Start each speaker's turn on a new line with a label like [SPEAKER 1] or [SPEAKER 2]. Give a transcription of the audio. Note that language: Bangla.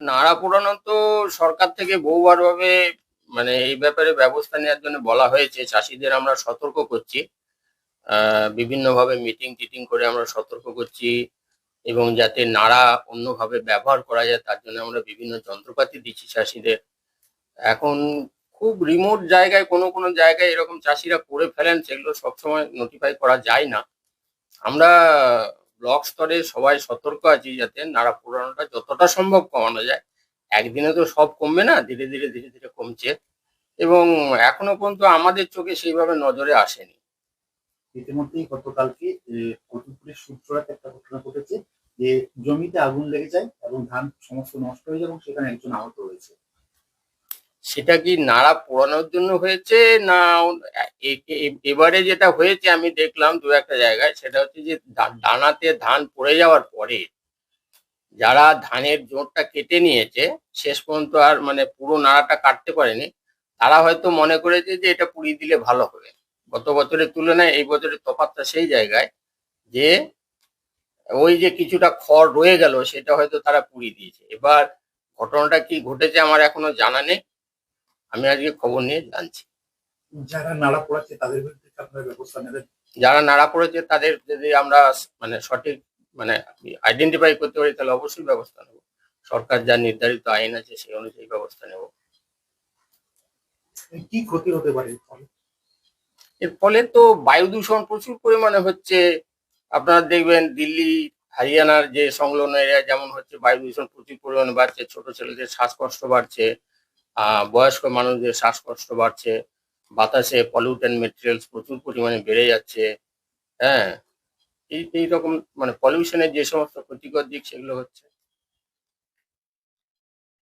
[SPEAKER 1] নাড়া পোড়ানো তো সরকার থেকে বহুবার ভাবে মানে এই ব্যাপারে ব্যবস্থা নেওয়ার জন্য বলা হয়েছে। চাষিদের আমরা সতর্ক করছি, বিভিন্নভাবে মিটিং টিটিং করে আমরা সতর্ক করছি, এবং যাতে নাড়া অন্যভাবে ব্যবহার করা যায় তার জন্য আমরা বিভিন্ন যন্ত্রপাতি দিচ্ছি চাষিদের। এখন খুব রিমোট জায়গায় কোনো কোনো জায়গায় এরকম চাষিরা করে ফেলেন, সেগুলো সবসময় নোটিফাই করা যায় না। আমরা ব্লক স্তরে সবাই সতর্ক আছি যাতে নাড়া পোড়ানোটা যতটা সম্ভব কমানো যায়। একদিনে তো সব কমবে না, ধীরে ধীরে ধীরে ধীরে কমছে, এবং এখনো পর্যন্ত আমাদের চোখে সেইভাবে নজরে আসেনি।
[SPEAKER 2] ইতিমধ্যেই গতকালকে কতুলপুরের সূত্ররাতে একটা ঘটনা ঘটেছে যে জমিতে আগুন লেগে যায় এবং ধান সমস্ত নষ্ট হয়ে যায় এবং সেখানে একজন আহত হয়েছে।
[SPEAKER 1] সেটা কি নাড়া পোড়ানোর জন্য হয়েছে না এবারে যেটা হয়েছে আমি দেখলাম দু একটা জায়গায়, সেটা হচ্ছে যে দানাতে ধান পড়ে যাওয়ার পরে যারা ধানের জোরটা কেটে নিয়েছে, শেষ পর্যন্ত আর মানে পুরো নাড়াটা কাটতে পারেনি, তারা হয়তো মনে করেছে যে এটা পুড়িয়ে দিলে ভালো হবে। গত বছরের তুলনায় এই বছরের তফাৎটা সেই জায়গায় যে ওই যে কিছুটা খড় রয়ে গেল সেটা হয়তো তারা পুড়িয়ে দিয়েছে। এবার ঘটনাটা কি ঘটেছে আমার এখনো জানা নেই, আমি আজকে খবর নিয়ে জানছি।
[SPEAKER 2] যারা নাড়া পোড়াচ্ছে তাদের বিরুদ্ধে আপনারা ব্যবস্থা নেবেন?
[SPEAKER 1] যারা নাড়া পড়েছে তাদের যদি আমরা মানে সঠিক মানে আইডেন্টিফাই করতে পারি তাহলে অবশ্যই ব্যবস্থা নেব। সরকার যা নির্ধারিত আইন আছে সেই অনুযায়ী ব্যবস্থা নেব।
[SPEAKER 2] কি ক্ষতি হতে পারে?
[SPEAKER 1] এর ফলে তো বায়ু দূষণ প্রচুর পরিমাণে হচ্ছে। আপনারা দেখবেন দিল্লি হরিয়ানার যে সংলগ্ন এরিয়া যেমন হচ্ছে, বায়ু দূষণ প্রচুর পরিমাণে বাড়ছে, ছোট ছেলেদের শ্বাসকষ্ট বাড়ছে, বয়স্ক মানুষদের শ্বাসকষ্ট বাড়ছে, বাতাসে পলিউটেন্ট মেটেরিয়ালস প্রচুর পরিমাণে বেড়ে যাচ্ছে। হ্যাঁ, এইরকম মানে পলিউশনের যে সমস্ত ক্ষতিকর দিক সেগুলো হচ্ছে।